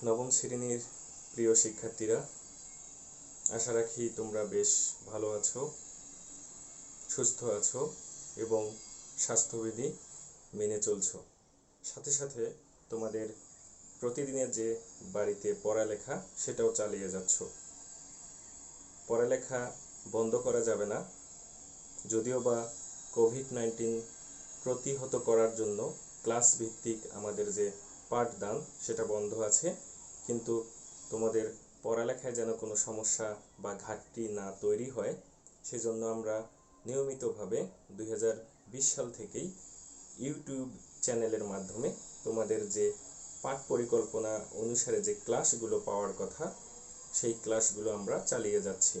নবম শ্রেণীর প্রিয় শিক্ষার্থীরা, আশা রাখি তোমরা বেশ ভালো আছো, সুস্থ আছো এবং স্বাস্থ্যবিধি মেনে চলছো। সাথে সাথে তোমাদের প্রতিদিনের যে বাড়িতে পড়ালেখা সেটাও চালিয়ে যাচ্ছ। পড়ালেখা বন্ধ করা যাবে না, যদিও বা কোভিড-19 প্রতিহত করার জন্য ক্লাস ভিত্তিক আমাদের যে পাঠদান সেটা বন্ধ আছে, কিন্তু তোমাদের পড়ালেখায় যেন কোনো সমস্যা বা ঘাটতি না তৈরি হয় সেজন্য আমরা নিয়মিতভাবে 2020 সাল থেকেই ইউটিউব চ্যানেলের মাধ্যমে তোমাদের যে পাঠ পরিকল্পনা অনুসারে যে ক্লাসগুলো পাওয়ার কথা সেই ক্লাসগুলো আমরা চালিয়ে যাচ্ছি।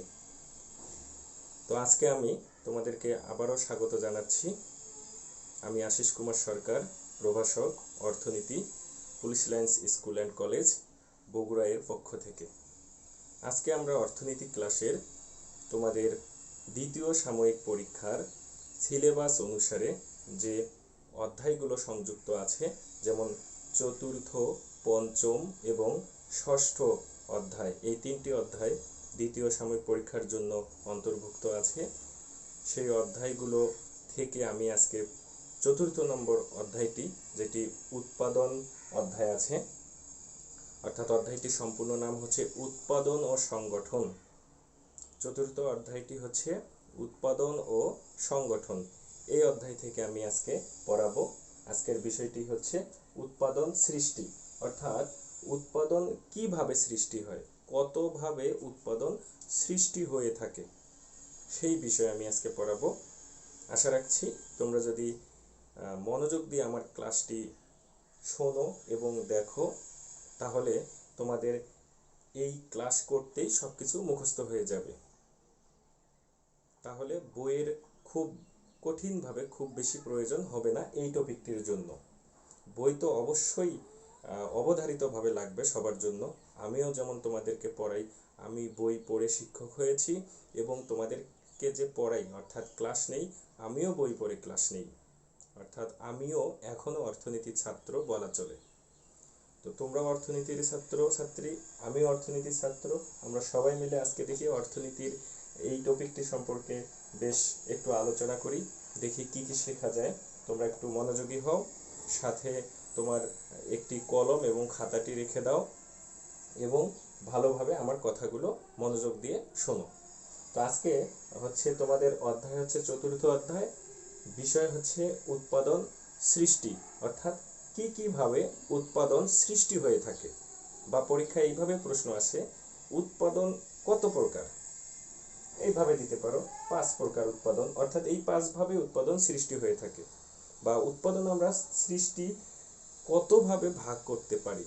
তো আজকে আমি তোমাদেরকে আবারও স্বাগত জানাচ্ছি। আমি আশিস কুমার সরকার, প্রভাষক, অর্থনীতি, police lines school and college, Bogura এর পক্ষ থেকে। আজকে আমরা অর্থনীতি ক্লাসের তোমাদের দ্বিতীয় সাময়িক পরীক্ষার সিলেবাস অনুসারে যে অধ্যায়গুলো সংযুক্ত আছে, যেমন চতুর্থ, পঞ্চম এবং ষষ্ঠ অধ্যায়, এই তিনটি অধ্যায় দ্বিতীয় সাময়িক পরীক্ষার জন্য অন্তর্ভুক্ত আছে। সেই অধ্যায়গুলো থেকে আমি আজকে চতুর্থ নম্বর অধ্যায়টি, যেটি উৎপাদন অধ্যায় আছে, অর্থাৎ অধ্যায়টির সম্পূর্ণ নাম হচ্ছে উৎপাদন ও সংগঠন। চতুর্থ অধ্যায়টি হচ্ছে উৎপাদন ও সংগঠন। এই অধ্যায় থেকে আমি আজকে পড়াবো। আজকের বিষয়টি হচ্ছে উৎপাদন সৃষ্টি, অর্থাৎ উৎপাদন কিভাবে সৃষ্টি হয়, কতভাবে উৎপাদন সৃষ্টি হয়ে থাকে সেই বিষয়ে আমি আজকে পড়াবো। আশা রাখছি তোমরা যদি মনোযোগ দিয়ে আমার ক্লাসটি শোনো এবং দেখো, তাহলে তোমাদের এই ক্লাস করতেই সবকিছু মুখস্থ হয়ে যাবে। তাহলে বইয়ের খুব কঠিনভাবে খুব বেশি প্রয়োজন হবে না এই টপিকটির জন্য। বই তো অবশ্যই অবধারিতভাবে লাগবে সবার জন্য। আমিও যেমন তোমাদেরকে পড়াই, আমি বই পড়ে শিক্ষক হয়েছি এবং তোমাদেরকে যে পড়াই অর্থাৎ ক্লাস নেই, আমিও বই পড়ে ক্লাস নেই, অর্থাৎ আমিও এখনো অর্থনীতির ছাত্র বলা চলে। তো তোমরাও অর্থনীতির ছাত্র ছাত্রী, আমিও অর্থনীতির ছাত্র। আমরা সবাই মিলে আজকে দেখি অর্থনীতির এই টপিকটি সম্পর্কে বেশ একটু আলোচনা করি, দেখি কি কি শেখা যায়। তোমরা একটু মনোযোগী হও, সাথে তোমার একটি কলম এবং খাতাটি রেখে দাও এবং ভালোভাবে আমার কথাগুলো মনোযোগ দিয়ে শোনো। তো আজকে হচ্ছে তোমাদের অধ্যায় হচ্ছে চতুর্থ অধ্যায়, বিষয় হচ্ছে উৎপাদন সৃষ্টি, অর্থাৎ কি কিভাবে উৎপাদন সৃষ্টি হয়ে থাকে। বা পরীক্ষায় এইভাবে প্রশ্ন আসে, উৎপাদন কত প্রকার? এইভাবে দিতে পারো 5 প্রকার উৎপাদন, অর্থাৎ এই 5 ভাবে উৎপাদন সৃষ্টি হয়ে থাকে। বা উৎপাদন আমরা সৃষ্টি কতভাবে ভাগ করতে পারি,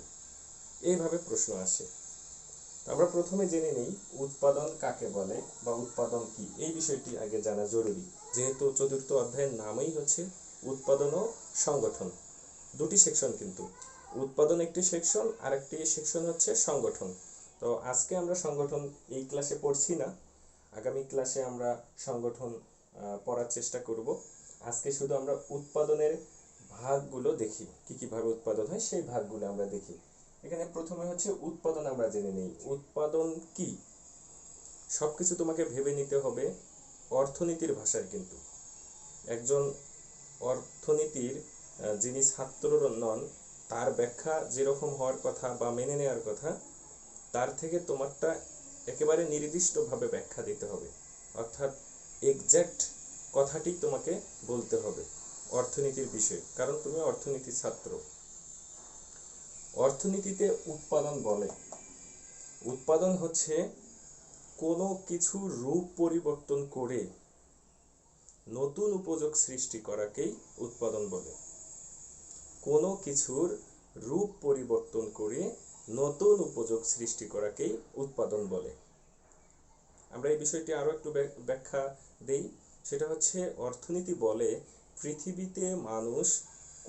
এইভাবে প্রশ্ন আসে। আমরা প্রথমে জেনে নেই উৎপাদন কাকে বলে বা উৎপাদন কি, এই বিষয়টি আগে জানা জরুরি, যেহেতু চতুর্থ অধ্যায়ের নামই হচ্ছে উৎপাদন ও সংগঠন। দুটি সেকশন, কিন্তু উৎপাদন একটি সেকশন আর একটি সেকশন হচ্ছে সংগঠন। তো আজকে আমরা সংগঠন এই ক্লাসে পড়ছি না, আগামী ক্লাসে আমরা সংগঠন পড়ার চেষ্টা করব। আজকে শুধু আমরা উৎপাদনের ভাগগুলো দেখি, কি কিভাবে উৎপাদন হয় সেই ভাগগুলো আমরা দেখি। এখানে প্রথমে হচ্ছে উৎপাদন আমরা জেনে নেই। উৎপাদন কি, সবকিছু তোমাকে ভেবে নিতে হবে অর্থনীতির ভাষায়। কিন্তু একজন অর্থনীতির যিনি ছাত্র নন, তার ব্যাখ্যা যেরকম হওয়ার কথা বা মেনে নেওয়ার কথা, তার থেকে তোমারটা একেবারে নির্দিষ্টভাবে ব্যাখ্যা দিতে হবে, অর্থাৎ এক্সাক্ট কথাটি তোমাকে বলতে হবে অর্থনীতির বিষয়ে, কারণ তুমি অর্থনীতির ছাত্র। অর্থনীতিতে উৎপাদন বলে, উৎপাদন হচ্ছে কোনো কিছুর রূপ পরিবর্তন করে নতুন উপযোগ সৃষ্টি করাকেই উৎপাদন বলে। কোনো কিছুর রূপ পরিবর্তন করে নতুন উপযোগ সৃষ্টি করাকেই উৎপাদন বলে। আমরা এই বিষয়টি আরো একটু ব্যাখ্যা দেই, সেটা হচ্ছে অর্থনীতি বলে পৃথিবীতে মানুষ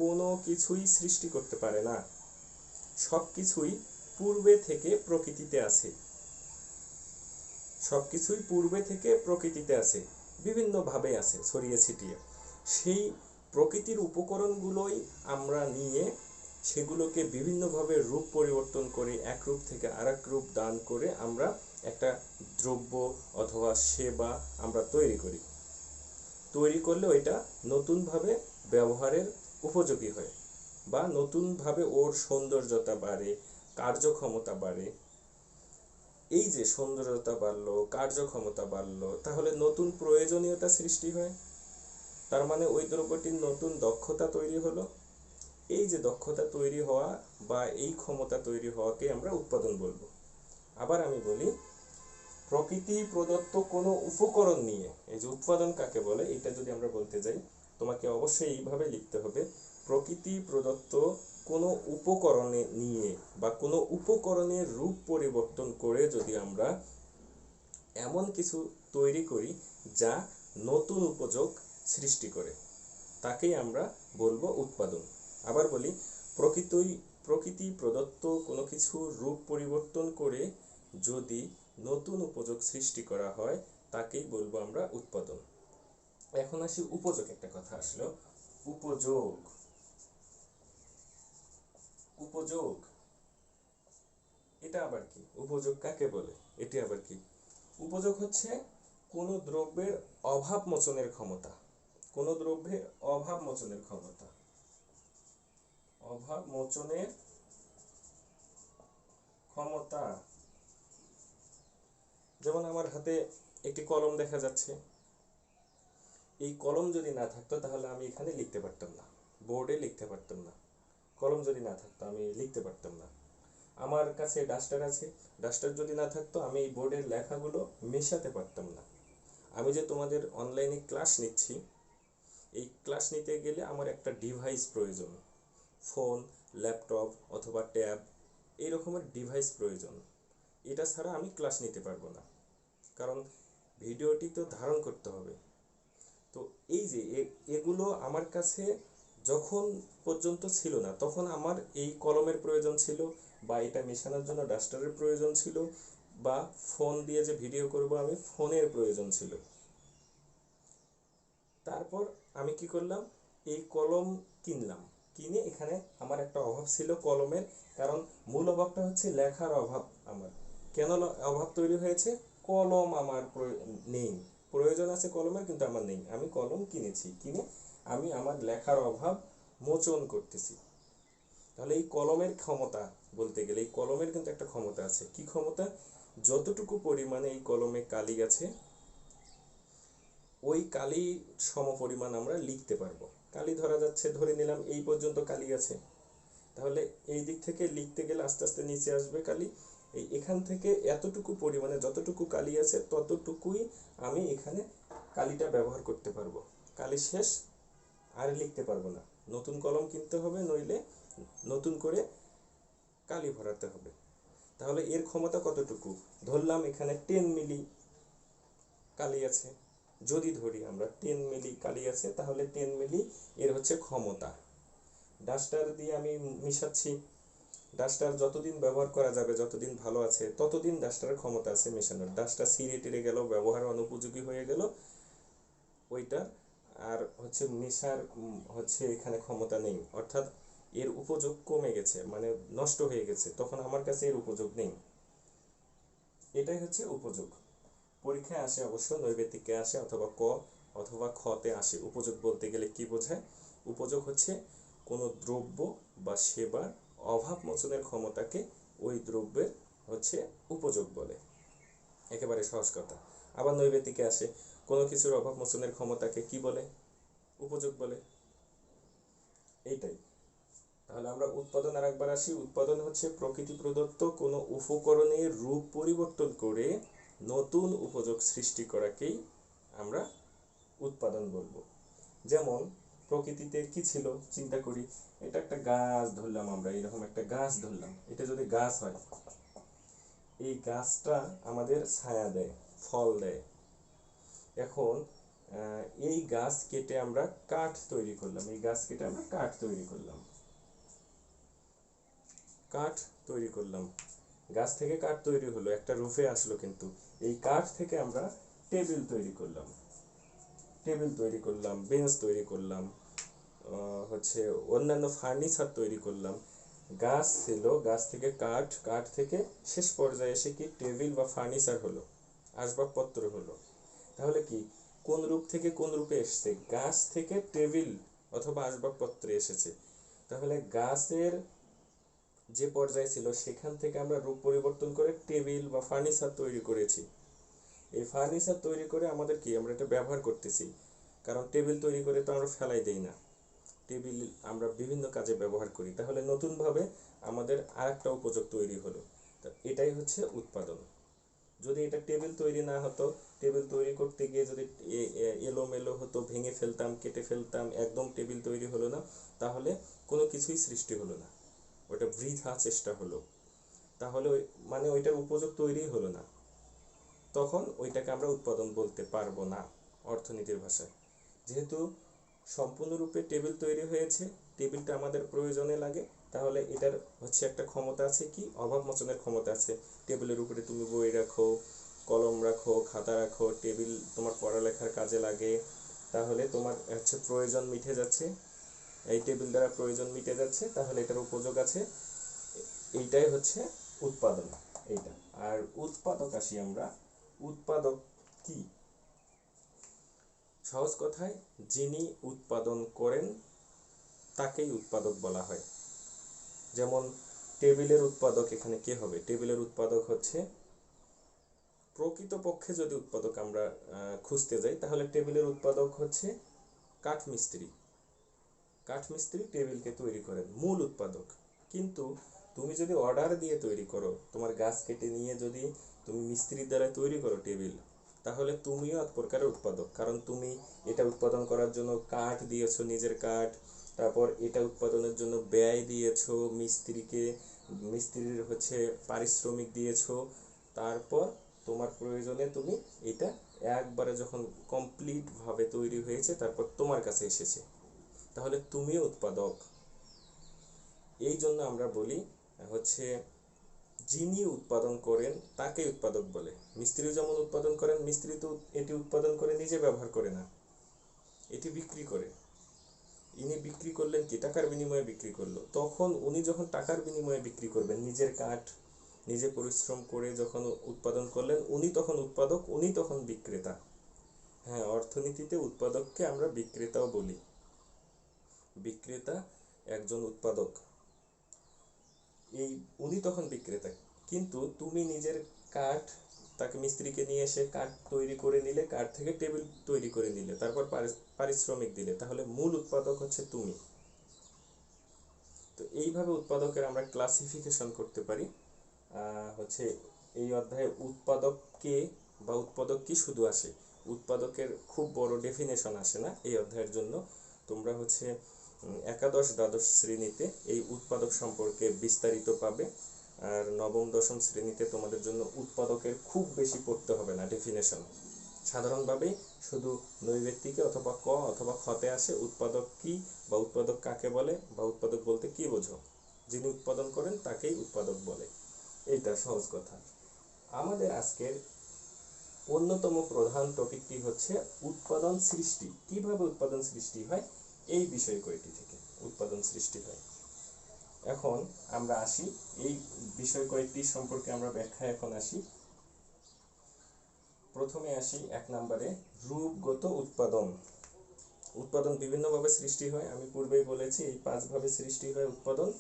কোনো কিছুই সৃষ্টি করতে পারে না, সবকিছুই পূর্বে থেকে প্রকৃতিতে আছে। সবকিছুই পূর্বে থেকে প্রকৃতিতে আছে, বিভিন্নভাবে আছে ছড়িয়ে ছিটিয়ে। সেই প্রকৃতির উপকরণগুলোই আমরা নিয়ে সেগুলোকে বিভিন্নভাবে রূপ পরিবর্তন করে এক রূপ থেকে আরেক রূপ দান করে আমরা একটা দ্রব্য অথবা সেবা আমরা তৈরি করলে ওইটা নতুনভাবে ব্যবহারের উপযোগী হয়, বা নতুনভাবে ওর সৌন্দর্যতা বাড়ে, কার্যক্ষমতা বাড়ে। এই যে সৌন্দর্যতা বাড়লো, কার্যক্ষমতা বাড়লো, তাহলে নতুন প্রয়োজনীয়তা সৃষ্টি হয়। তার মানে ওই দ্রব্যটির নতুন দক্ষতা তৈরি হলো। এই যে দক্ষতা তৈরি হওয়া বা এই ক্ষমতা তৈরি হওয়াকে আমরা উৎপাদন বলবো। আবার আমি বলি, প্রকৃতি প্রদত্ত কোনো উপকরণ নিয়ে, এই যে উৎপাদন কাকে বলে এটা যদি আমরা বলতে যাই, তোমাকে অবশ্যই এইভাবে লিখতে হবে, প্রকৃতি প্রদত্ত কোনো উপকরণে নিয়ে বা কোনো উপকরণের রূপ পরিবর্তন করে যদি আমরা এমন কিছু তৈরি করি যা নতুন উপযোগ সৃষ্টি করে, তাকেই আমরা বলবো উৎপাদন। আবার বলি, প্রকৃতি প্রদত্ত কোনো কিছু রূপ পরিবর্তন করে যদি নতুন উপযোগ সৃষ্টি করা হয়, তাকেই বলবো আমরা উৎপাদন। এখন আসি উপযোগ, একটা কথা আসলো, উপযোগ। উপযোগ এটা আবার কি? উপযোগ কাকে বলে? এটি আবার কি? উপযোগ হচ্ছে কোনো দ্রব্যের অভাব মোচনের ক্ষমতা। কোনো দ্রব্যের অভাব মোচনের ক্ষমতা, অভাব মোচনের ক্ষমতা। যেমন আমার হাতে একটি কলম দেখা যাচ্ছে, এই কলম যদি না থাকতো তাহলে আমি এখানে লিখতে পারতাম না, বোর্ডে লিখতে পারতাম না। কলম যদি না থাকতো আমি লিখতে পারতাম না। আমার কাছে ডাস্টার আছে, ডাস্টার যদি না থাকতো আমি এই বোর্ডের লেখাগুলো মেশাতে পারতাম না। আমি যে তোমাদের অনলাইনে ক্লাস নিচ্ছি, এই ক্লাস নিতে গেলে আমার একটা ডিভাইস প্রয়োজন, ফোন, ল্যাপটপ অথবা ট্যাব, এই রকমের ডিভাইস প্রয়োজন। এটা ছাড়া আমি ক্লাস নিতে পারবো না, কারণ ভিডিওটি তো ধারণ করতে হবে। তো এই যে এগুলো আমার কাছে যখন পর্যন্ত ছিল না, তখন আমার এই কলমের প্রয়োজন ছিল, বা এটা মেশানোর জন্য ডাস্টারের প্রয়োজন ছিল, বা ফোন দিয়ে যে ভিডিও করব আমি, ফোনের প্রয়োজন ছিল। তারপর আমি কি করলাম, এই কলম কিনলাম, কিনে এখানে আমার একটা অভাব ছিল কলমের, কারণ মূল অভাবটা হচ্ছে লেখার অভাব। আমার কেন অভাব তৈরি হয়েছে? কলম আমার নেই, প্রয়োজন আছে কলমের কিন্তু আমার নেই। আমি কলম কিনেছি, কিনে আমি আমার লেখার অভাব মোচন করতেছি। তাহলে এই কলমের ক্ষমতা বলতে গেলে, এই কলমের কিন্তু একটা ক্ষমতা আছে। কি ক্ষমতা? যতটুকু পরিমাণে এই কলমে কালি আছে, ওই কালি সমপরিমাণ আমরা লিখতে পারবো। কালি ধরা যাচ্ছে, ধরে নিলাম এই পর্যন্ত কালি আছে, তাহলে এই দিক থেকে লিখতে গেলে আস্তে আস্তে নিচে আসবে কালি। এখান থেকে এতটুকু পরিমাণে যতটুকু কালি আছে ততটুকুই আমি এখানে কালিটা ব্যবহার করতে পারবো। কালি শেষ, আর লিখতে পারবো না, নতুন কলম কিনতে হবে, নইলে নতুন করে কালি ভরাতে হবে। তাহলে এর ক্ষমতা কতটুকু? ধরলাম এখানে 10 মিলি কালি আছে, যদি ধরি আমরা 10 মিলি কালি আছে, তাহলে 10 মিলি এর হচ্ছে ক্ষমতা। ডাস্টার দিয়ে আমি মিশাচ্ছি, ডাস্টার যতদিন ব্যবহার করা যাবে, যতদিন ভালো আছে ততদিন ডাস্টারের ক্ষমতা আছে মেশানোর। ডাস্টার ছিঁড়ে টিড়ে গেল, ব্যবহার অনুপযোগী হয়ে গেল, ওইটা আর হচ্ছে মেশার হচ্ছে এখানে ক্ষমতা নেই, অর্থাৎ এর উপযোগ কমে গেছে, মানে নষ্ট হয়ে গেছে, তখন আমার কাছে এর উপযোগ নেই। এটাই হচ্ছে উপযোগ। পরীক্ষায় আসে অবশ্য, নৈবেতিকে আসে, অথবা ক অথবা খতে আসে। উপযোগ বলতে গেলে কি বোঝায়? উপযোগ হচ্ছে কোনো দ্রব্য বা সেবার অভাব মোচনের ক্ষমতাকে ওই দ্রব্যের হচ্ছে উপযোগ বলে, একেবারে সহজ কথা। আবার নৈবেতিকে আসে, কোনো কিছুর অভাব মোচনের ক্ষমতাকে কি বলে? উপযোগ বলে। এইটাই। তাহলে আমরা উৎপাদন আর একবার আসি। উৎপাদন হচ্ছে প্রকৃতি প্রদত্ত কোনো উপকরণের রূপ পরিবর্তন করে নতুন উপযোগ সৃষ্টি করাকেই আমরা উৎপাদন বলবো। যেমন প্রকৃতিতে কি ছিল চিন্তা করি, এটা একটা গাছ ধরলাম, আমরা এরকম একটা গাছ ধরলাম, এটা যদি গাছ হয়, এই গাছটা আমাদের ছায়া দেয়, ফল দেয়। এখন এই গাছ কেটে আমরা কাঠ তৈরি করলাম, এই গাছ কেটে আমরা কাঠ তৈরি করলাম, কাঠ তৈরি করলাম, গাছ থেকে কাঠ তৈরি হলো, একটা রূপে আসলো, কিন্তু এই কাঠ থেকে আমরা টেবিল তৈরি করলাম, বেঞ্চ তৈরি করলাম, হচ্ছে অন্যান্য ফার্নিচার তৈরি করলাম। গাছ ছিল, গাছ থেকে কাঠ, কাঠ থেকে শেষ পর্যায়ে এসে কি টেবিল বা ফার্নিচার হলো, আসবাবপত্র হলো। তাহলে কি কোন রূপ থেকে কোন রূপে এসেছে? গাছ থেকে টেবিল অথবা আসবাবপত্রে এসেছে। তাহলে গাছের যে পর্যায়ে ছিল সেখান থেকে আমরা রূপ পরিবর্তন করে টেবিল বা ফার্নিচার তৈরি করেছি। এই ফার্নিচার তৈরি করে আমাদের কি, আমরা এটা ব্যবহার করতেছি। কারণ টেবিল তৈরি করে তো আমরা ফেলাই দেই না, টেবিল আমরা বিভিন্ন কাজে ব্যবহার করি। তাহলে নতুনভাবে আমাদের আরেকটা উপযোগ তৈরি হলো। তা এটাই হচ্ছে উৎপাদন। যদি এটা টেবিল তৈরি না হতো, টেবিল তৈরি করতে গিয়ে যদি এলোমেলো হতো, ভেঙে ফেলতাম, কেটে ফেলতাম, একদম টেবিল তৈরি হলো না, তাহলে কোনো কিছুই সৃষ্টি হলো না, ওটা বৃথা চেষ্টা হলো। তাহলে মানে ওইটার উপযোগ তৈরি হলো না, তখন ওইটাকে আমরা উৎপাদন বলতে পারবো না অর্থনীতির ভাষায়। যেহেতু সম্পূর্ণরূপে টেবিল তৈরি হয়েছে, টেবিলটা আমাদের প্রয়োজনে লাগে, তাহলে এটার হচ্ছে একটা ক্ষমতা আছে, কি অভাব মোচনের ক্ষমতা আছে। টেবিলের উপরে তুমি বই রাখো, কলম রাখো, খাতা রাখো, টেবিল তোমার পড়ালেখার কাজে লাগে, তাহলে তোমার হচ্ছে প্রয়োজন মিটে যাচ্ছে, এই টেবিল দ্বারা প্রয়োজন মিটে যাচ্ছে, তাহলে এটার উপযোগ আছে। এইটাই হচ্ছে উৎপাদন, এইটা। আর উৎপাদক আসি আমরা, উৎপাদক কি? সহজ কথায়, যিনি উৎপাদন করেন তাকেই উৎপাদক বলা হয়। যেমন টেবিলের উৎপাদক এখানে কে হবে? টেবিলের উৎপাদক হচ্ছে, প্রকৃতপক্ষে যদি উৎপাদক আমরা খুঁজতে যাই, তাহলে টেবিলের উৎপাদক হচ্ছে কাঠমিস্ত্রি। কাঠমিস্ত্রি টেবিলকে তৈরি করেন, মূল উৎপাদক। কিন্তু তুমি যদি অর্ডার দিয়ে তৈরি করো, তোমার গাছ কেটে নিয়ে যদি তুমি মিস্ত্রির দ্বারা তৈরি করো টেবিল, তাহলে তুমিও এক প্রকারের উৎপাদক। কারণ তুমি এটা উৎপাদন করার জন্য কাঠ দিয়েছো, নিজের কাঠ, তারপর এটা উৎপাদনের জন্য ব্যয় দিয়েছো মিস্ত্রিকে, মিস্ত্রির হচ্ছে পারিশ্রমিক দিয়েছো, তারপর তোমার প্রয়োজনে তুমি এটা একবারে যখন কমপ্লিট ভাবে তৈরি হয়েছে, তারপর তোমার কাছে এসেছে, তাহলে তুমিও উৎপাদক। এই জন্য আমরা বলি হচ্ছে, যিনি উৎপাদন করেন তাকে উৎপাদক বলে। মিস্ত্রি যেমন উৎপাদন করেন, মিস্ত্রি তো এটি উৎপাদন করে নিজে ব্যবহার করে না, এটি বিক্রি করে। ইনি বিক্রি করলেন কি, টাকার বিনিময়ে বিক্রি করলো। তখন উনি যখন টাকার বিনিময়ে বিক্রি করবেন, নিজের কাঠ নিজে পরিশ্রম করে যখন উৎপাদন করলেন, উনি তখন উৎপাদক, উনি তখন বিক্রেতা। হ্যাঁ, অর্থনীতিতে উৎপাদককে আমরা বিক্রেতাও বলি। বিক্রেতা একজন উৎপাদক, এই উনি তখন বিক্রেতা। কিন্তু তুমি নিজের কাঠ, তাকে মিস্ত্রিকে নিয়ে এসে কাঠ তৈরি করে নিলে, কাঠ থেকে টেবিল তৈরি করে নিলে, তারপর পারিশ্রমিক দিলে, তাহলে মূল উৎপাদক হচ্ছে তুমি। তো এইভাবে উৎপাদকের আমরা ক্লাসিফিকেশন করতে পারি। হচ্ছে এই অধ্যায়ে উৎপাদক কে বা উৎপাদক কি শুধু আসে, উৎপাদকের খুব বড় ডেফিনেশন আসে না এই অধ্যায়ের জন্য। তোমরা হচ্ছে একাদশ দ্বাদশ শ্রেণীতে এই উৎপাদক সম্পর্কে বিস্তারিত পাবে। আর নবম দশম শ্রেণীতে তোমাদের জন্য উৎপাদকের খুব বেশি পড়তে হবে না ডেফিনেশন। সাধারণভাবে শুধু নৈর্ব্যক্তিকে অথবা ক অথবা খতে আসে উৎপাদক কি বা উৎপাদক কাকে বলে বা উৎপাদক বলতে কি বোঝো। যিনি উৎপাদন করেন তাকেই উৎপাদক বলে, এইটা সহজ কথা। আমাদের আজকের অন্যতম প্রধান টপিকটি হচ্ছে উৎপাদন সৃষ্টি। কিভাবে উৎপাদন সৃষ্টি হয়, এই বিষয় কয়টি থেকে উৎপাদন সৃষ্টি হয়। এখন আমরা আসি এই বিষয় কয়েকটি সম্পর্কে আমরা ব্যাখ্যা এখন আসি। প্রথমে আসি 1 নম্বরে, রূপগত উৎপাদন। উৎপাদন বিভিন্নভাবে সৃষ্টি হয়, আমি পূর্বেই বলেছি এই 5 ভাবে সৃষ্টি হয় উৎপাদন।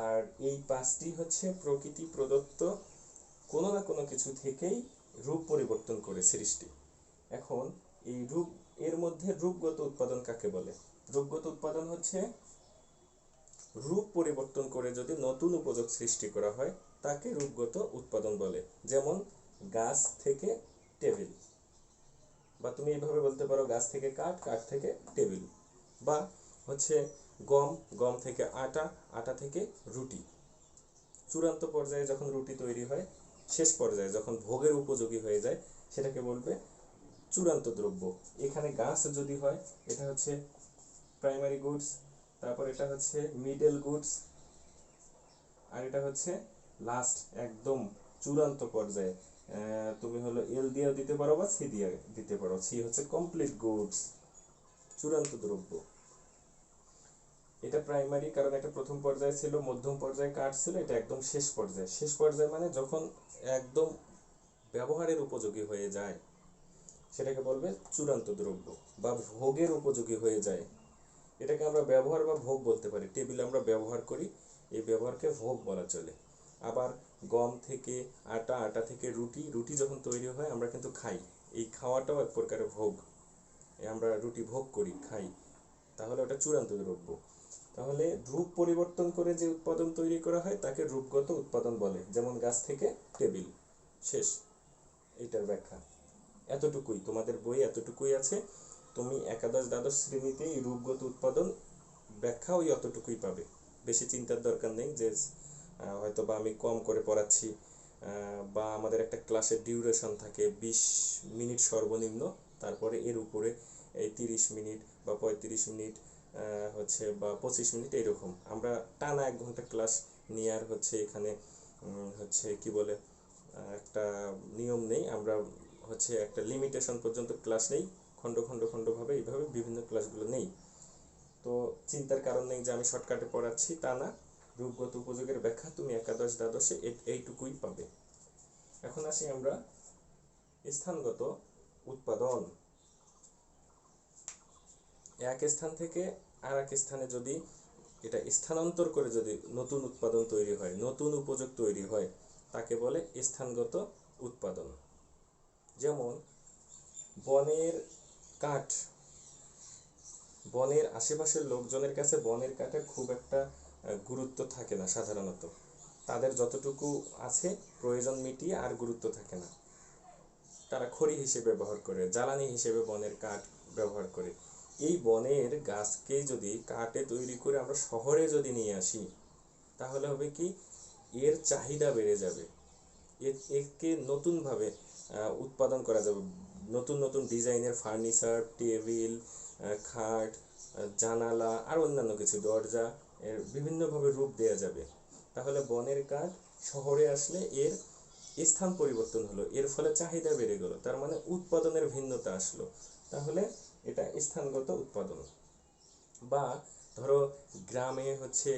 আর এই 5টি হচ্ছে প্রকৃতি প্রদত্ত কোনো না কোনো কিছু থেকেই রূপ পরিবর্তন করে সৃষ্টি। এখন এই রূপ, এর মধ্যে রূপগত উৎপাদন কাকে বলে? রূপগত উৎপাদন হচ্ছে রূপ পরিবর্তন করে যদি নতুন উপযোগ সৃষ্টি করা হয়, তাকে রূপগত উৎপাদন বলে। যেমন গাছ থেকে টেবিল, বা তুমি এইভাবে বলতে পারো গাছ থেকে কাঠ, কাঠ থেকে টেবিল। বা হচ্ছে গম, গম থেকে আটা, আটা থেকে রুটি। চূড়ান্ত পর্যায়ে যখন রুটি তৈরি হয়, শেষ পর্যায়ে যখন ভোগের উপযোগী হয়ে যায়, সেটাকে বলবে চূড়ান্ত দ্রব্য। এখানে গাছ যদি হয়, এটা হচ্ছে প্রাইমারি গুডস, তারপর এটা হচ্ছে মিডল গুডস, আর এটা হচ্ছে লাস্ট একদম চূড়ান্ত পর্যায়ে। তুমি হলো এল দিয়েও দিতে পারো বা সি দিয়ে দিতে পারো, সি হচ্ছে কমপ্লিট গুডস, চূড়ান্ত দ্রব্য। এটা প্রাইমারি কারণ এটা প্রথম পর্যায়ে ছিল, মধ্যম পর্যায়ে কাট ছিল, এটা একদম শেষ পর্যায়ে। শেষ পর্যায়ে মানে যখন একদম ব্যবহারের উপযোগী হয়ে যায় সেটাকে বলবে চূড়ান্ত দ্রব্য, বা ভোগের উপযোগী হয়ে যায় এটাকে আমরা ব্যবহার বা ভোগ বলতে পারি। টেবিলে আমরা ব্যবহার করি, এই ব্যবহারকে ভোগ বলা চলে। আবার গম থেকে আটা, আটা থেকে রুটি, রুটি যখন তৈরি হয় আমরা কিন্তু খাই, এই খাওয়াটাও এক প্রকারের ভোগ, আমরা রুটি ভোগ করি, খাই, তাহলে ওটা চূড়ান্ত দ্রব্য। তাহলে রূপ পরিবর্তন করে যে উৎপাদন তৈরি করা হয় তাকে রূপগত উৎপাদন বলে, যেমন গাছ থেকে টেবিল। শেষ, এইটার ব্যাখ্যা এতটুকুই, তোমাদের বই এতটুকুই আছে। তুমি একাদশ দ্বাদশ শ্রেণীতে এই রূপগত উৎপাদন ব্যাখ্যা ওই অতটুকুই পাবে, বেশি চিন্তার দরকার নেই যে হয়তো বা আমি কম করে পড়াচ্ছি, বা আমাদের একটা ক্লাসের ডিউরেশন থাকে 20 মিনিট সর্বনিম্ন, তারপরে এর উপরে এই 30 মিনিট বা 35 মিনিট হচ্ছে বা 25 মিনিট, এইরকম আমরা টানা 1 ঘন্টা ক্লাস নিয়ে আর হচ্ছে এখানে হচ্ছে কি বলে একটা নিয়ম নেই, আমরা হচ্ছে একটা লিমিটেশন পর্যন্ত ক্লাস নেই, খণ্ড খণ্ড খণ্ডভাবে এইভাবে বিভিন্ন ক্লাসগুলো নেই। তো চিন্তার কারণ নেই যে আমি শর্টকাটে পড়াচ্ছি, তা না, রূপগত উপযোগের ব্যাখ্যা তুমি একাদশ দ্বাদশে এইটুকুই পাবে। এখন আসি আমরা স্থানগত উৎপাদন। এক স্থান থেকে আর এক স্থানে যদি এটা স্থানান্তর করে যদি নতুন উৎপাদন তৈরি হয়, নতুন উপযোগ তৈরি হয়, তাকে বলে স্থানগত উৎপাদন। যেমন বনের কাঠ, বনের আশেপাশের লোকজনের কাছে বনের কাঠের খুব একটা গুরুত্ব থাকে না সাধারণত, তাদের যতটুকু আছে প্রয়োজন মিটিয়ে আর গুরুত্ব থাকে না, তারা খড়ি হিসেবে ব্যবহার করে, জ্বালানি হিসেবে বনের কাঠ ব্যবহার করে। এই বনের গাছকে যদি কাঠে তৈরি করে আমরা শহরে যদি নিয়ে আসি, তাহলে হবে কি, এর চাহিদা বেড়ে যাবে, একে নতুনভাবে উৎপাদন করা যাবে, নতুন নতুন ডিজাইনের ফার্নিচার, টেবিল, খাট, জানালা আর অন্যান্য কিছু, দরজা, এর বিভিন্নভাবে রূপ দেওয়া যাবে। তাহলে বনের কাঠ শহরে আসলে এর স্থান পরিবর্তন হলো, এর ফলে চাহিদা বেড়ে গেল, তার মানে উৎপাদনের ভিন্নতা আসলো, তাহলে এটা স্থানগত উৎপাদন। বা ধরো গ্রামে হচ্ছে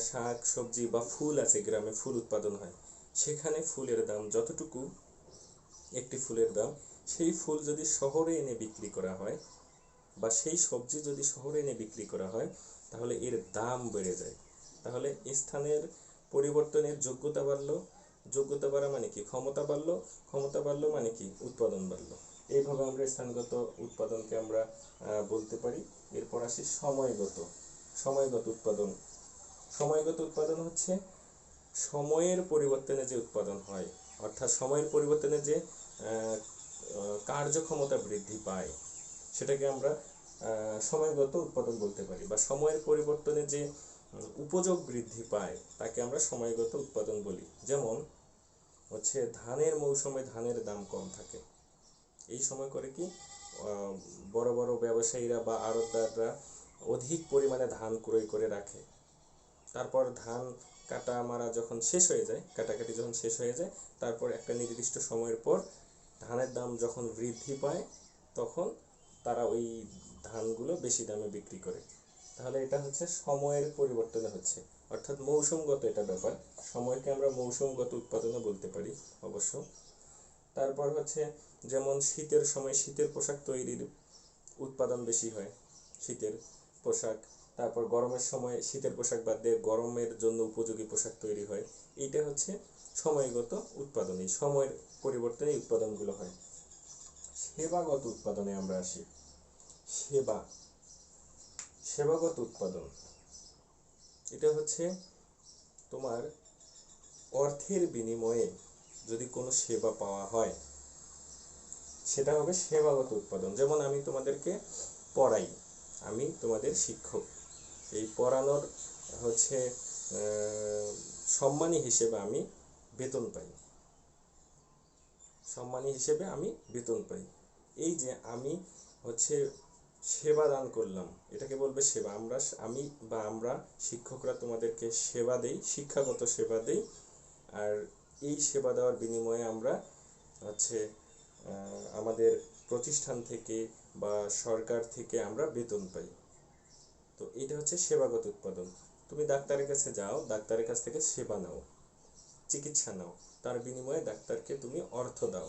শাক সবজি বা ফুল আছে, গ্রামে ফুল উৎপাদন হয়, সেখানে ফুলের দাম যতটুকু, একটি ফুলের দাম, সেই ফুল যদি শহরে এনে বিক্রি করা হয় বা সেই সবজি যদি শহরে এনে বিক্রি করা হয়, তাহলে এর দাম বেড়ে যায়। তাহলে স্থানের পরিবর্তনের যোগ্যতা বাড়লো, যোগ্যতা বাড়া মানে কি, ক্ষমতা বাড়লো, ক্ষমতা বাড়লো মানে কি, উৎপাদন বাড়লো। এইভাবে আমরা স্থানগত উৎপাদনকে আমরা বলতে পারি। এরপর আসি সময়গত। সময়গত উৎপাদন, সময়গত উৎপাদন হচ্ছে সময়ের পরিবর্তনে যে উৎপাদন হয়, অর্থাৎ সময়ের পরিবর্তনে যে কার্যক্ষমতা বৃদ্ধি পায়, সেটাকে আমরা সময়গত উৎপাদন বলতে পারি। বা সময়ের পরিবর্তনে যে উপযোগ বৃদ্ধি পায় তাকে আমরা সময়গত উৎপাদন বলি। যেমন হচ্ছে ধানের মৌসুমে ধানের দাম কম থাকে, এই সময় করে কি বড় বড় ব্যবসায়ীরা বা আড়তদাররা অধিক পরিমাণে ধান ক্রয় করে রাখে, তারপর ধান কাটা মারা যখন শেষ হয়ে যায়, কাটাকাটি যখন শেষ হয়ে যায়, তারপর একটা নির্দিষ্ট সময়ের পর ধানের দাম যখন বৃদ্ধি পায়, তখন তারা ওই ধানগুলো বেশি দামে বিক্রি করে। তাহলে এটা হচ্ছে সময়ের পরিবর্তনে হচ্ছে, অর্থাৎ মৌসুমগত এটা ব্যাপার, সময়কে আমরা মৌসুমগত উৎপাদনও বলতে পারি অবশ্য। তারপর হচ্ছে যেমন শীতের সময় শীতের পোশাক তৈরির উৎপাদন বেশি হয়, শীতের পোশাক। তারপর গরমের সময় শীতের পোশাক বাদ দিয়ে গরমের জন্য উপযোগী পোশাক তৈরি হয়, এইটা হচ্ছে সময়গত উৎপাদন, এই সময়ের পরিবর্তনে উৎপাদনগুলো হয়। সেবাগত উৎপাদনে আমরা আসি। সেবা, সেবাগত উৎপাদন, এটা হচ্ছে তোমার অর্থের বিনিময়ে যদি কোনো সেবা পাওয়া হয়, সেটা হবে সেবাগত উৎপাদন। যেমন আমি তোমাদেরকে পড়াই, আমি তোমাদের শিক্ষক, এই পড়ানোর হচ্ছে সম্মানী হিসেবে আমি বেতন পাই, সম্মানী হিসেবে আমি বেতন পাই। এই যে আমি হচ্ছে সেবা দান করলাম, এটাকে বলবে সেবা। আমি বা আমরা শিক্ষকরা তোমাদেরকে সেবা দেই, শিক্ষাগত সেবা দেই, আর এই সেবা দেওয়ার বিনিময়ে আমরা হচ্ছে আমাদের প্রতিষ্ঠান থেকে বা সরকার থেকে আমরা বেতন পাই। তো এটা হচ্ছে সেবাগত উৎপাদন। তুমি ডাক্তারের কাছে যাও, ডাক্তারের কাছ থেকে সেবা নাও, চিকিৎসা নাও, তার বিনিময়ে ডাক্তারকে তুমি অর্থ দাও,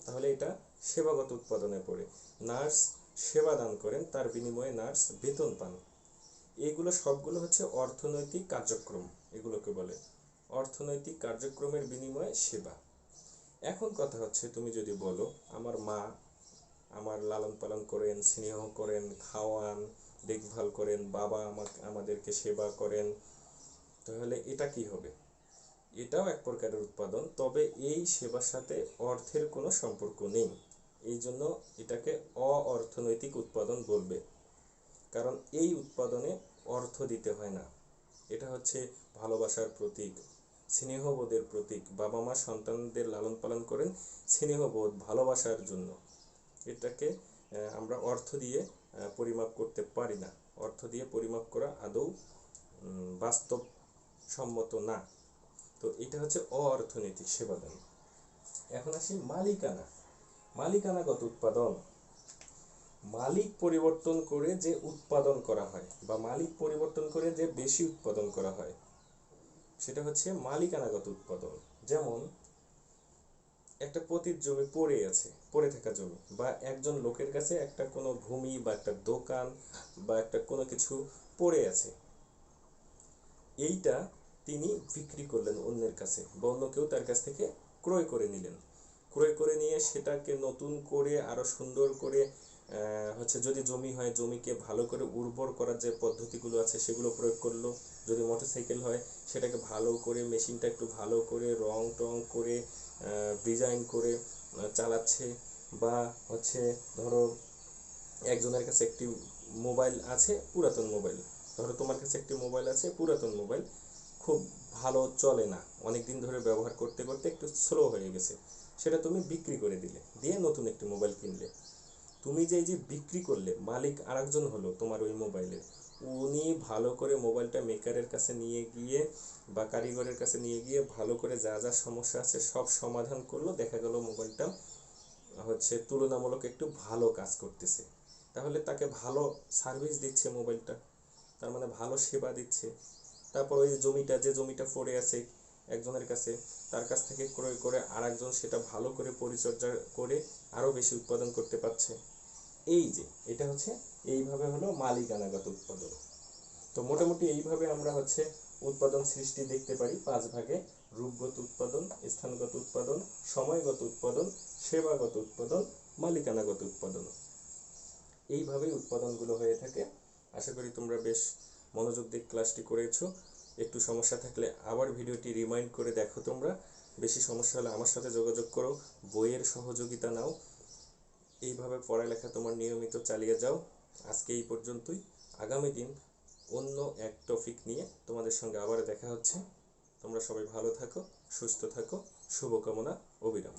তাহলে এটা সেবাগত উৎপাদনে পড়ে। নার্স সেবা দান করেন, তার বিনিময়ে নার্স বেতন পান। এইগুলো সবগুলো হচ্ছে অর্থনৈতিক কার্যক্রম, এগুলোকে বলে অর্থনৈতিক কার্যক্রমের বিনিময়ে সেবা। এখন কথা হচ্ছে, তুমি যদি বলো আমার মা আমার লালন পালন করেন, স্নেহ করেন, খাওয়ান, দেখভাল করেন, বাবা আমাদেরকে সেবা করেন, তাহলে এটা কি হবে? এটাও এক প্রকারের উৎপাদন, তবে এই সেবার সাথে অর্থের কোনো সম্পর্ক নেই। এই জন্য এটাকে অ-অর্থনৈতিক উৎপাদন বলবে, কারণ এই উৎপাদনে অর্থ দিতে হয় না। এটা হচ্ছে ভালোবাসার প্রতীক, স্নেহবোধের প্রতীক। বাবা মা সন্তানদের লালন পালন করেন স্নেহবোধ, ভালোবাসার জন্য। এটাকে আমরা অর্থ দিয়ে পরিমাপ করতে পারি না। অর্থ দিয়ে পরিমাপ করা আদৌ বাস্তবসম্মত না। তো এটা হচ্ছে অ-অর্থনৈতিক সেবাদান। এখন আসি মালিকানা, মালিকানাগত উৎপাদন। মালিক পরিবর্তন করে যে উৎপাদন করা হয়, বা মালিক পরিবর্তন করে যে বেশি উৎপাদন করা হয়, সেটা হচ্ছে মালিকানাগত উৎপাদন। যেমন একটা পতিত জমি পড়ে আছে, পড়ে থাকা জমি, বা একজন লোকের কাছে একটা কোনো ভূমি বা একটা দোকান বা একটা কোনো কিছু পড়ে আছে, এইটা তিনি বিক্রি করলেন অন্যের কাছে, বা অন্য কেউ তার কাছ থেকে ক্রয় করে নিলেন। ক্রয় করে নিয়ে সেটাকে নতুন করে আরো সুন্দর করে হচ্ছে, যদি জমি হয় জমিকে ভালো করে উর্বর করার যে পদ্ধতিগুলো আছে সেগুলো প্রয়োগ করলো। যদি মোটরসাইকেল হয় সেটাকে ভালো করে, মেশিনটা একটু ভালো করে রং টং করে ডিজাইন করে চালাচ্ছে। বা হচ্ছে ধরো একজনের কাছে একটি মোবাইল আছে, পুরাতন মোবাইল, ধরো তোমার কাছে একটি মোবাইল আছে, পুরাতন মোবাইল, খুব ভালো চলে না, অনেক দিন ধরে ব্যবহার করতে করতে একটু স্লো হয়ে গেছে, সেটা তুমি বিক্রি করে দিলে, দিয়ে নতুন একটি মোবাইল কিনলে। তুমি যে এই যে বিক্রি করলে, মালিক আরেকজন হলো তোমার ওই মোবাইলের। উনি ভালো করে মোবাইলটা মেকারের কাছে নিয়ে গিয়ে বা কারিগরের কাছে নিয়ে গিয়ে ভালো করে যা যা সমস্যা আছে সব সমাধান করলো, দেখা গেল মোবাইলটা হচ্ছে তুলনামূলক একটু ভালো কাজ করতেছে। তাহলে তাকে ভালো সার্ভিস দিচ্ছে মোবাইলটা, তার মানে ভালো সেবা দিচ্ছে। তারপর ওই জমিটা, যে জমিটা পড়ে আছে একজনের কাছে, তার কাছ থেকে ক্রয় করে আরেকজন সেটা ভালো করে পরিচর্যা করে আরো বেশি উৎপাদন করতে পারছে। এই যে এটা হচ্ছে, এইভাবে হলো মালিকানাগত উৎপাদন। তো মোটামুটি এইভাবে আমরা হচ্ছে উৎপাদন সৃষ্টি দেখতে পারি 5 ভাগে: রূপগত উৎপাদন, স্থানগত উৎপাদন, সময়গত উৎপাদন, সেবাগত উৎপাদন, মালিকানাগত উৎপাদন। এইভাবেই উৎপাদনগুলো হয়ে থাকে। আশা করি তোমরা বেশ মনোযোগ দিয়ে ক্লাসটি করেছো। একটু সমস্যা থাকলে আবার ভিডিওটি রিমাইন্ড করে দেখো তোমরা। বেশি সমস্যা হলে আমার সাথে যোগাযোগ করো, বইয়ের সহযোগিতা নাও। এইভাবে পড়ালেখা তোমার নিয়মিত চালিয়ে যাও। আজকে এই পর্যন্তই। আগামী দিন অন্য এক টপিক নিয়ে তোমাদের সঙ্গে আবার দেখা হচ্ছে। তোমরা সবাই ভালো থাকো, সুস্থ থাকো। শুভকামনা, অবিরাম।